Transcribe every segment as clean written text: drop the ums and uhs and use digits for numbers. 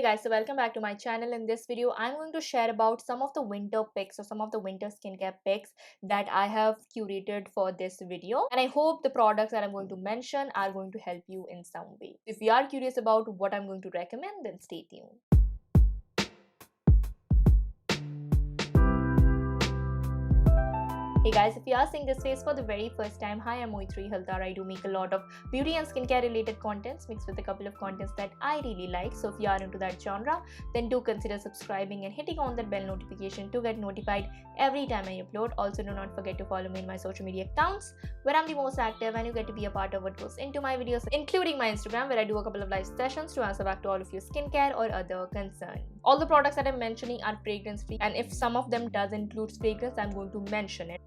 Hey guys, so welcome back to my channel. In this video, I'm going to share about some of the winter picks or some of the winter skincare picks that I have curated for this video. And I hope the products that I'm going to mention are going to help you in some way. If you are curious about what I'm going to recommend, then stay tuned. Hey guys, if you are seeing this face for the very first time, hi, I'm Moitri Haldar. I do make a lot of beauty and skincare related contents mixed with a couple of contents that I really like. So if you are into that genre, then do consider subscribing and hitting on that bell notification to get notified every time I upload. Also, do not forget to follow me in my social media accounts where I'm the most active and you get to be a part of what goes into my videos, including my Instagram where I do a couple of live sessions to answer back to all of your skincare or other concerns. All the products that I'm mentioning are fragrance free, and if some of them does include fragrance, I'm going to mention it.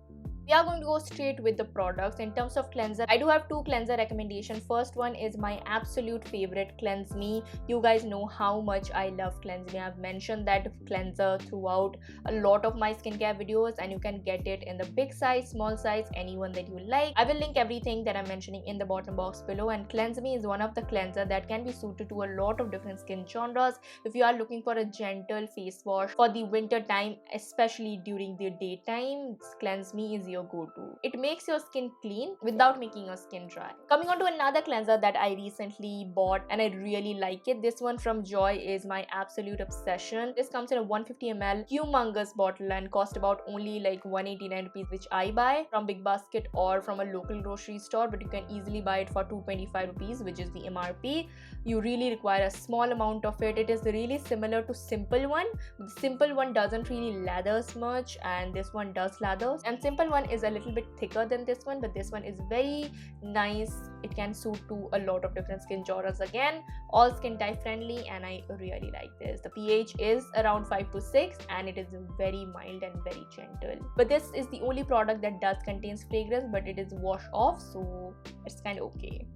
We are going to go straight with the products. In terms of cleanser, I do have two cleanser recommendations. First one is my absolute favorite, Cleanse Me. You guys know how much I love Cleanse Me. I've mentioned that cleanser throughout a lot of my skincare videos, and you can get it in the big size, small size, anyone that you like. I will link everything that I'm mentioning in the bottom box below. And Cleanse Me is one of the cleanser that can be suited to a lot of different skin genres. If you are looking for a gentle face wash for the winter time, especially during the daytime, Cleanse Me is your go-to. It makes your skin clean without making your skin dry. Coming on to another cleanser that I recently bought and I really like it. This one from Joy is my absolute obsession. This comes in a 150 ml humongous bottle and cost about only like 189 rupees, which I buy from Big Basket or from a local grocery store, but you can easily buy it for 225 rupees, which is the MRP. You really require a small amount of it. It is really similar to Simple One. The Simple One doesn't really lathers much and this one does lathers, and Simple One is a little bit thicker than this one, but this one is very nice. It can suit to a lot of different skin genres. Again, all skin type friendly, and I really like this. The pH is around 5 to 6 and it is very mild and very gentle. But this is the only product that does contains fragrance, but it is wash off, so it's kind of okay.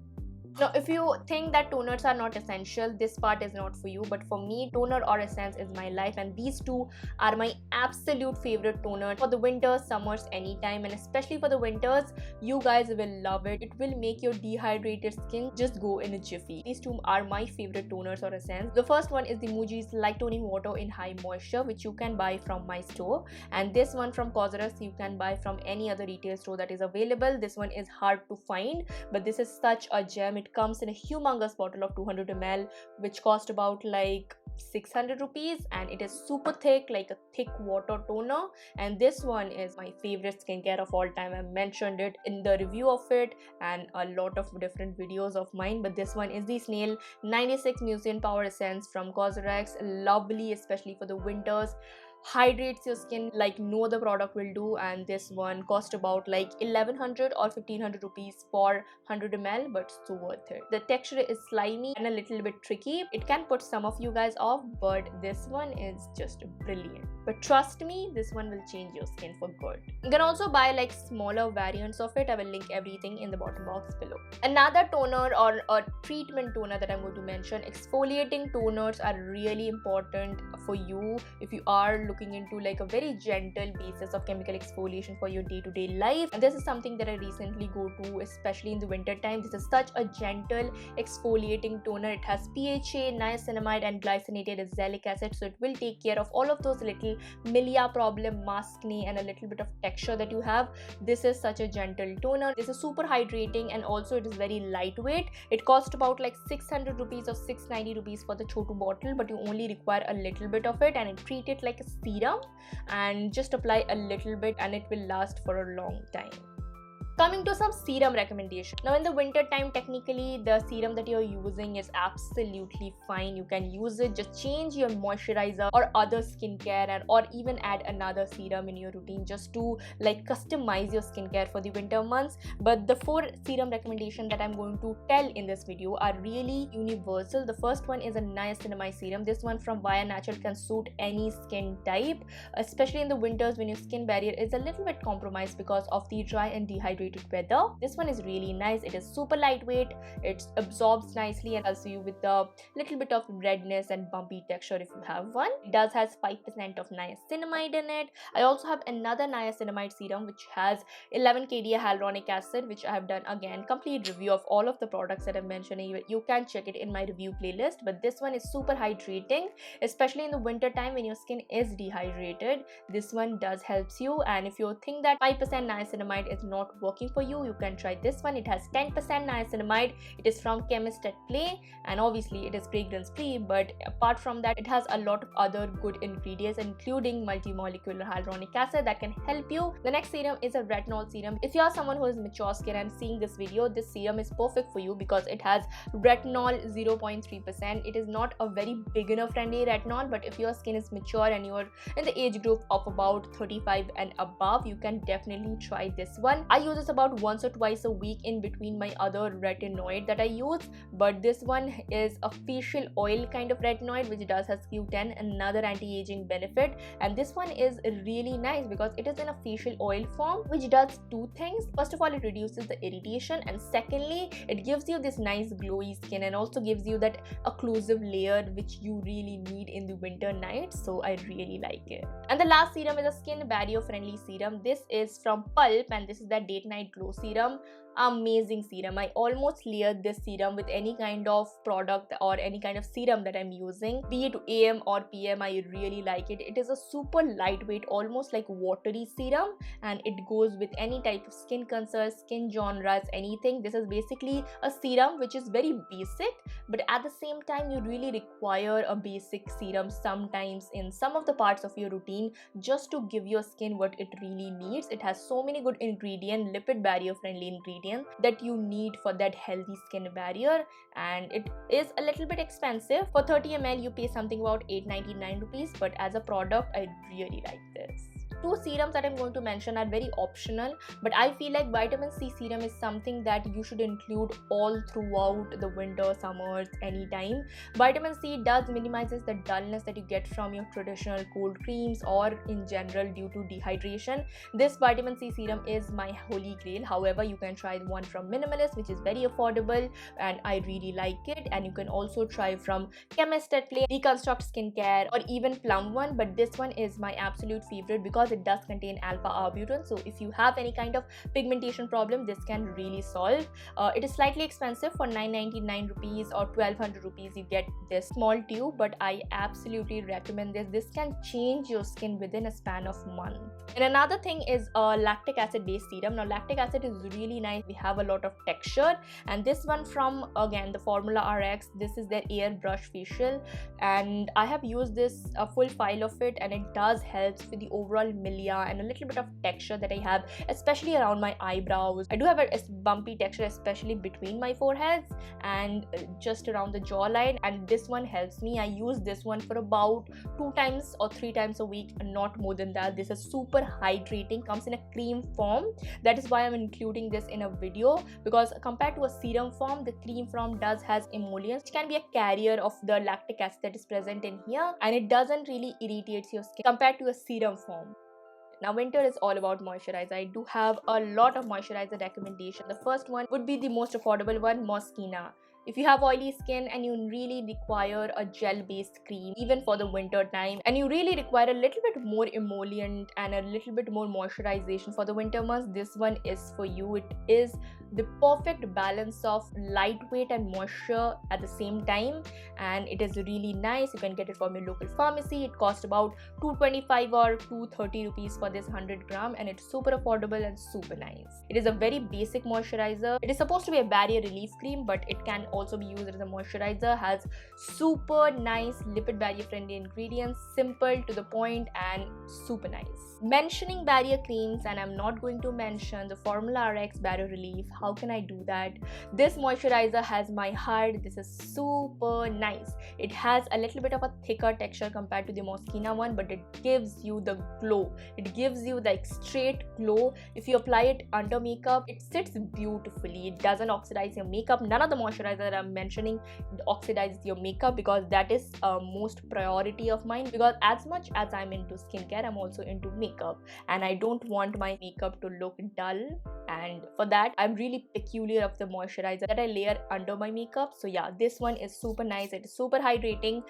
Now, if you think that toners are not essential, this part is not for you. But for me, toner or essence is my life, and these two are my absolute favorite toners for the winters, summers, anytime. And especially for the winters, you guys will love it. It will make your dehydrated skin just go in a jiffy. These two are my favorite toners or essence. The first one is the Muji's Light Toning Water in High Moisture, which you can buy from my store. And this one from Cosrx, you can buy from any other retail store that is available. This one is hard to find, but this is such a gem. It comes in a humongous bottle of 200 ml, which cost about like 600 rupees, and it is super thick, like a thick water toner. And this one is my favorite skincare of all time. I mentioned it in the review of it and a lot of different videos of mine, but this one is the Snail 96 Mucin Power Essence from Cosrx. Lovely, especially for the winters. Hydrates your skin like no other product will do, and this one cost about like 1100 or 1500 rupees for 100 ml, but so worth it. The texture is slimy and a little bit tricky. It can put some of you guys off, but this one is just brilliant. But trust me, this one will change your skin for good. You can also buy like smaller variants of it. I will link everything in the bottom box below. Another toner or a treatment toner that I'm going to mention, exfoliating toners are really important for you if you are looking into like a very gentle basis of chemical exfoliation for your day-to-day life. And this is something that I recently go to, especially in the winter time. This is such a gentle exfoliating toner. It has PHA, niacinamide and glycinated azelaic acid, so it will take care of all of those little milia problem, maskne and a little bit of texture that you have. This is such a gentle toner. This is super hydrating, and also it is very lightweight. It costs about like 600 rupees or 690 rupees for the chotu bottle, but you only require a little bit of it, and it treat it like a serum and just apply a little bit and it will last for a long time. Coming to some serum recommendations. Now in the winter time, technically the serum that you're using is absolutely fine. You can use it, just change your moisturizer or other skincare, or even add another serum in your routine just to like customize your skincare for the winter months. But the 4 serum recommendations that I'm going to tell in this video are really universal. The first one is a niacinamide serum. This one from Via Natural can suit any skin type, especially in the winters when your skin barrier is a little bit compromised because of the dry and dehydrated saturated weather. This one is really nice. It is super lightweight, it absorbs nicely and helps you with a little bit of redness and bumpy texture if you have one. It does has 5% of niacinamide in it. I also have another niacinamide serum which has 11 kDa hyaluronic acid, which I have done again complete review of all of the products that I'm mentioning. You can check it in my review playlist. But this one is super hydrating, especially in the winter time when your skin is dehydrated. This one does helps you, and if you think that 5% niacinamide is not working for you, you can try this one. It has 10% niacinamide. It is from Chemist at Play, and obviously it is fragrance free, but apart from that, it has a lot of other good ingredients, including multi-molecular hyaluronic acid that can help you. The next serum is a retinol serum. If you are someone who has mature skin and seeing this video, this serum is perfect for you because it has retinol 0.3%. It is not a very beginner friendly retinol, but if your skin is mature and you're in the age group of about 35 and above, you can definitely try this one. I use this about once or twice a week in between my other retinoid that I use, but this one is a facial oil kind of retinoid which does has Q10, another anti-aging benefit, and this one is really nice because it is in a facial oil form which does two things. First of all, it reduces the irritation, and secondly, it gives you this nice glowy skin and also gives you that occlusive layer which you really need in the winter nights. So I really like it. And the last serum is a skin barrier friendly serum. This is from Pulp, and this is the Date Night Glow serum. Amazing serum. I almost layer this serum with any kind of product or any kind of serum that I'm using, be it AM or PM. I really like it. It is a super lightweight, almost like watery serum, and it goes with any type of skin concerns, skin genres, anything. This is basically a serum which is very basic, but at the same time you really require a basic serum sometimes in some of the parts of your routine just to give your skin what it really needs. It has so many good ingredients, lipid barrier friendly ingredients that you need for that healthy skin barrier, and it is a little bit expensive. For 30 ml you pay something about 899 rupees, but as a product I really like this. Two serums that I'm going to mention are very optional, but I feel like vitamin C serum is something that you should include all throughout the winter, summers, anytime. Vitamin C does minimizes the dullness that you get from your traditional cold creams or in general due to dehydration. This vitamin C serum is my holy grail. However, you can try one from Minimalist, which is very affordable and I really like it, and you can also try from Chemist at Play, Reconstruct Skincare, or even Plum one, but this one is my absolute favorite because it does contain alpha arbutin. So if you have any kind of pigmentation problem, this can really solve. It is slightly expensive. For 999 rupees or 1200 rupees you get this small tube, but I absolutely recommend this. This can change your skin within a span of month. And another thing is a lactic acid based serum. Now lactic acid is really nice. We have a lot of texture, and this one from again the Formula RX, this is their airbrush facial, and I have used this a full file of it, and it does help with the overall milia and a little bit of texture that I have, especially around my eyebrows. I do have a bumpy texture, especially between my foreheads and just around the jawline, and this one helps me. I use this one for about 2 times or 3 times a week, not more than that. This is super hydrating, comes in a cream form. That is why I'm including this in a video, because compared to a serum form, the cream form does has emollients, which can be a carrier of the lactic acid that is present in here, and it doesn't really irritate your skin compared to a serum form. Now winter is all about moisturizer. I do have a lot of moisturizer recommendation. The first one would be the most affordable one, Moschino. If you have oily skin and you really require a gel based cream even for the winter time, and you really require a little bit more emollient and a little bit more moisturization for the winter months, this one is for you. It is the perfect balance of lightweight and moisture at the same time, and it is really nice. You can get it from your local pharmacy. It costs about 225 or 230 rupees for this 100 gram, and it's super affordable and super nice. It is a very basic moisturizer. It is supposed to be a barrier relief cream, but it can also be used as a moisturizer. Has super nice lipid barrier friendly ingredients, simple to the point and super nice. Mentioning barrier creams, and I'm not going to mention the Formula RX barrier relief. How can I do that? This moisturizer has my heart. This is super nice. It has a little bit of a thicker texture compared to the Moschino one, but it gives you the glow. It gives you the straight glow. If you apply it under makeup, it sits beautifully. It doesn't oxidize your makeup. None of the moisturizer that I'm mentioning oxidizes your makeup, because that is most priority of mine, because as much as I'm into skincare, I'm also into makeup, and I don't want my makeup to look dull. And for that, I'm really peculiar of the moisturizer that I layer under my makeup. So yeah, this one is super nice. It is super hydrating.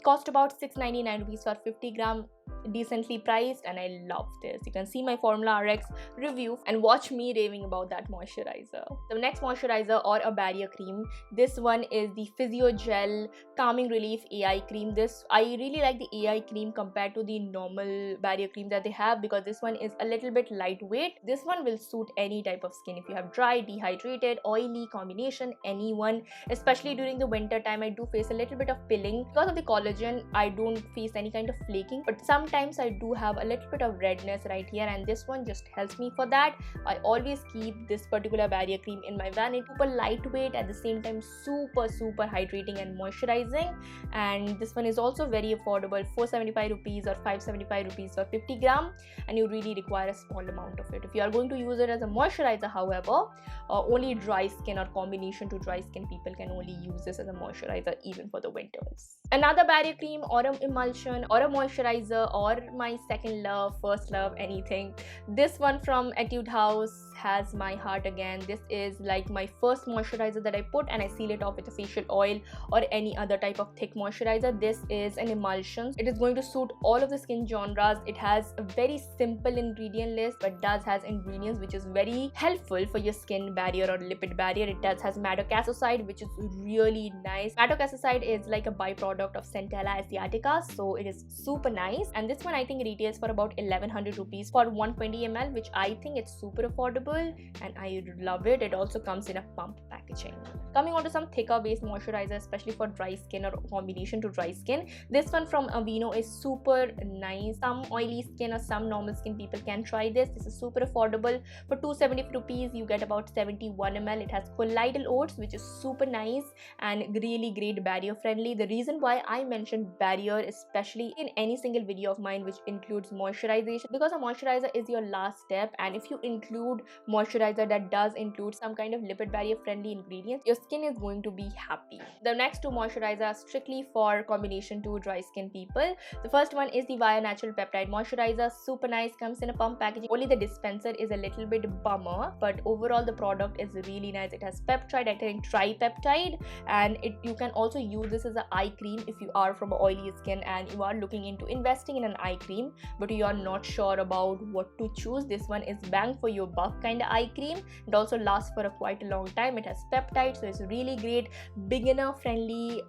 Cost about 6.99 rupees for 50 gram, decently priced, and I love this. You can see my Formula RX review and watch me raving about that moisturizer. The next moisturizer, or a barrier cream, this one is the Physiogel Calming Relief AI cream. This, I really like the AI cream compared to the normal barrier cream that they have, because this one is a little bit lightweight. This one will suit any type of skin. If you have dry, dehydrated, oily combination, anyone, especially during the winter time, I do face a little bit of pilling. Because of the collagen, I don't face any kind of flaking, but sometimes I do have a little bit of redness right here, and this one just helps me for that. I always keep this particular barrier cream in my van. It's super lightweight, at the same time super hydrating and moisturizing, and this one is also very affordable, 475 rupees or 575 rupees for 50 gram, and you really require a small amount of it. If you are going to use it as a moisturizer, however, only dry skin or combination to dry skin people can only use this as a moisturizer, even for the winters. Another barrier cream or an emulsion or a moisturizer, or my second love, first love, anything, this one from Etude House has my heart again. This is like my first moisturizer that I put, and I seal it off with a facial oil or any other type of thick moisturizer. This is an emulsion. It is going to suit all of the skin genres. It has a very simple ingredient list, but does has ingredients which is very helpful for your skin barrier or lipid barrier. It does has madecassoside, which is really nice. Madecassoside is like a byproduct of Centella asiatica, so it is super nice. And this one I think retails for about 1100 rupees for 120 ml, which I think it's super affordable, and I love it. It also comes in a pump packaging. Coming on to some thicker based moisturizer, especially for dry skin or combination to dry skin, this one from Aveeno is super nice. Some oily skin or some normal skin people can try this. This is super affordable. For 270 rupees you get about 71 ml. It has colloidal oats, which is super nice and really great barrier friendly. The reason why I mentioned barrier, especially in any single video of mine which includes moisturization, because a moisturizer is your last step, and if you include moisturizer that does include some kind of lipid barrier friendly ingredients, your skin is going to be happy. The next two moisturizers are strictly for combination to dry skin people. The first one is the Via Natural Peptide Moisturizer. Super nice, comes in a pump packaging. Only the dispenser is a little bit bummer, but overall the product is really nice. It has peptide, I think tripeptide, and you can also use this as an eye cream if you are from oily skin and you are looking into investing in an eye cream, but you are not sure about what to choose. This one is bang for your buck kind of eye cream. It also lasts for quite a long time. It has peptide, so it's really great, beginner friendly,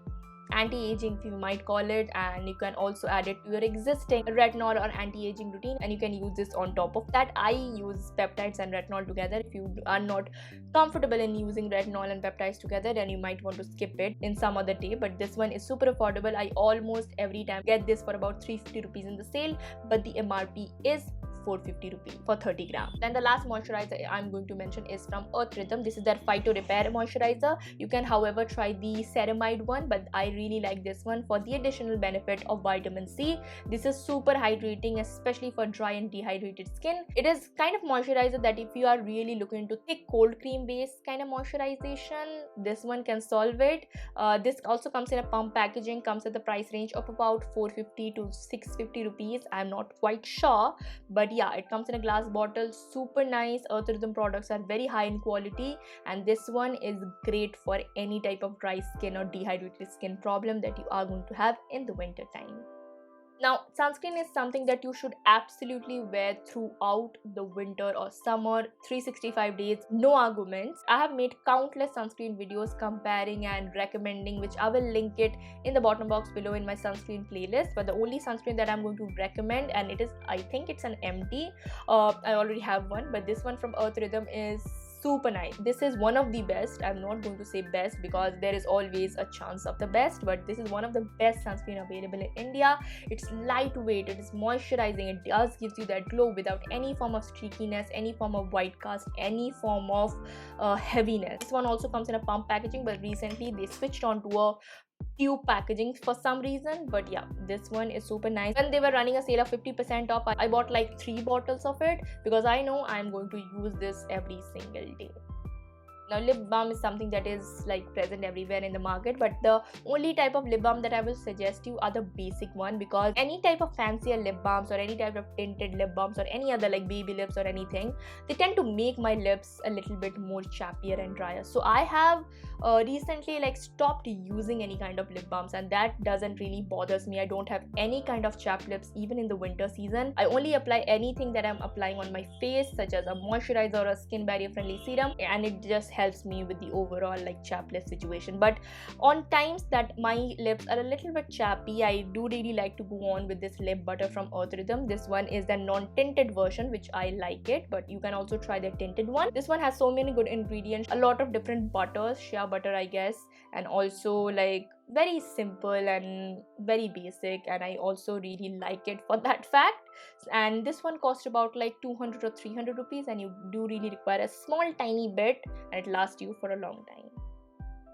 anti-aging if you might call it, and you can also add it to your existing retinol or anti-aging routine, and you can use this on top of that. I use peptides and retinol together. If you are not comfortable in using retinol and peptides together, then you might want to skip it in some other day, but this one is super affordable. I almost every time get this for about 350 rupees in the sale, but the MRP is 450 rupees for 30 grams. Then the last moisturizer I'm going to mention is from Earth Rhythm. This is their Phyto Repair moisturizer. You can however try the ceramide one, but I really like this one for the additional benefit of vitamin C. This is super hydrating, especially for dry and dehydrated skin. It is kind of moisturizer that if you are really looking into thick cold cream based kind of moisturization, this one can solve it. This also comes in a pump packaging, comes at the price range of about 450 to 650 rupees. I'm not quite sure, but yeah, it comes in a glass bottle. Super nice. Earth Rhythm products are very high in quality, and this one is great for any type of dry skin or dehydrated skin problem that you are going to have in the winter time. Now, sunscreen is something that you should absolutely wear throughout the winter or summer, 365 days, no arguments. I have made countless sunscreen videos comparing and recommending, which I will link it in the bottom box below in my sunscreen playlist. But the only sunscreen that I'm going to recommend, and it is, I think it's an MT. I already have one, but this one from Earth Rhythm is super nice. This is one of the best. I'm not going to say best because there is always a chance of the best, but this is one of the best sunscreen available in India. It's lightweight, it is moisturizing, it does gives you that glow without any form of streakiness, any form of white cast, any form of heaviness. This one also comes in a pump packaging, but recently they switched on to a tube packaging for some reason. But yeah, this one is super nice. When they were running a sale of 50% off, I bought like 3 bottles of it because I know I'm going to use this every single day. Now lip balm is something that is like present everywhere in the market, but the only type of lip balm that I will suggest you are the basic one, because any type of fancier lip balms or any type of tinted lip balms or any other like baby lips or anything, they tend to make my lips a little bit more chappier and drier. So I have recently like stopped using any kind of lip balms, and that doesn't really bothers me. I don't have any kind of chapped lips even in the winter season. I only apply anything that I'm applying on my face, such as a moisturizer or a skin barrier friendly serum, and it just helps me with the overall like chapped lip situation. But on times that my lips are a little bit chappy, I do really like to go on with this lip butter from Earth Rhythm. This one is the non-tinted version, which I like it, but you can also try the tinted one. This one has so many good ingredients, a lot of different butters, shea butter I guess, and also like very simple and very basic, and I also really like it for that fact. And this one cost about like 200 or 300 rupees, and you do really require a small tiny bit, and it lasts you for a long time.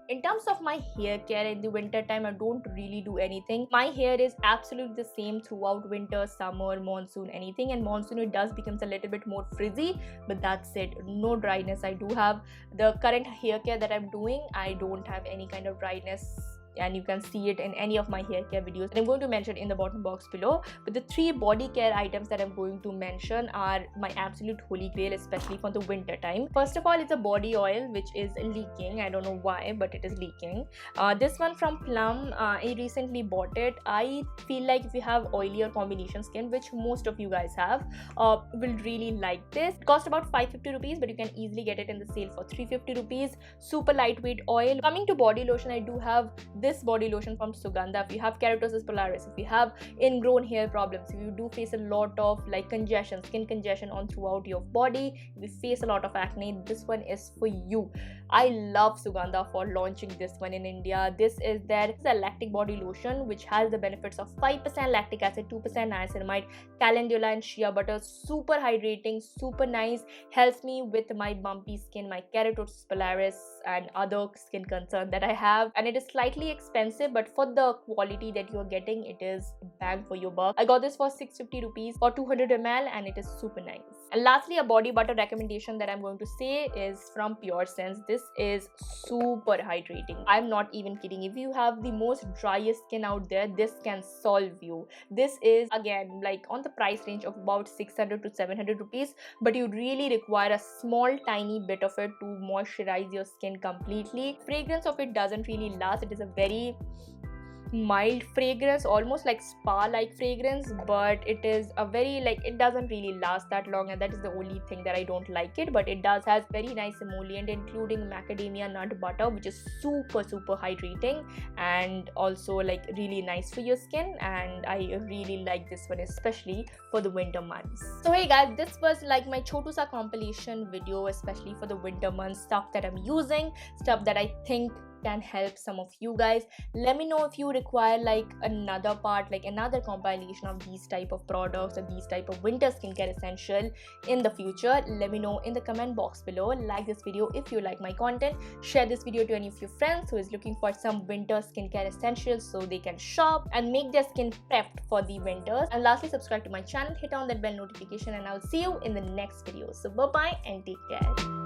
In terms of my hair care in the winter time, I don't really do anything. My hair is absolutely the same throughout winter, summer, monsoon, anything. And monsoon it does becomes a little bit more frizzy, but that's it. No dryness. I do have the current hair care that I'm doing. I don't have any kind of dryness, and you can see it in any of my hair care videos that I'm going to mention in the bottom box below. But the 3 body care items that I'm going to mention are my absolute holy grail, especially for the winter time. First of all, it's a body oil which is leaking. I don't know why, but it is leaking. This one from Plum, I recently bought it. I feel like if you have oily or combination skin, which most of you guys have, will really like this. It costs about 550 rupees, but you can easily get it in the sale for 350 rupees. Super lightweight oil. Coming to body lotion, I do have this body lotion from Sugandha. If you have keratosis pilaris, if you have ingrown hair problems, if you do face a lot of like congestion, skin congestion on throughout your body, if you face a lot of acne, this one is for you. I love Sugandha for launching this one in India. This is their lactic body lotion, which has the benefits of 5% lactic acid, 2% niacinamide, calendula and shea butter. Super hydrating, super nice, helps me with my bumpy skin, my keratosis pilaris and other skin concern that I have. And it is slightly expensive, but for the quality that you're getting, it is bang for your buck. I got this for 650 rupees for 200 ml, and it is super nice. And lastly, a body butter recommendation that I'm going to say is from Pure Sense. This is super hydrating. I'm not even kidding. If you have the most driest skin out there, this can solve you. This is again like on the price range of about 600 to 700 rupees, but you really require a small tiny bit of it to moisturize your skin completely. Fragrance of it doesn't really last. It is a very mild fragrance, almost like spa like fragrance, but it is a very like it doesn't really last that long, and that is the only thing that I don't like it. But it does has very nice emollient, including macadamia nut butter, which is super hydrating and also like really nice for your skin, and I really like this one especially for the winter months. So hey guys, this was like my Chotu Sa compilation video, especially for the winter months, stuff that I'm using, stuff that I think can help some of you guys. Let me know if you require like another part, like another compilation of these type of products or these type of winter skincare essential in the future. Let me know in the comment box below. Like this video if you like my content, share this video to any of your friends who is looking for some winter skincare essentials so they can shop and make their skin prepped for the winters. And lastly, subscribe to my channel, hit on that bell notification, and I'll see you in the next video. So bye bye and take care.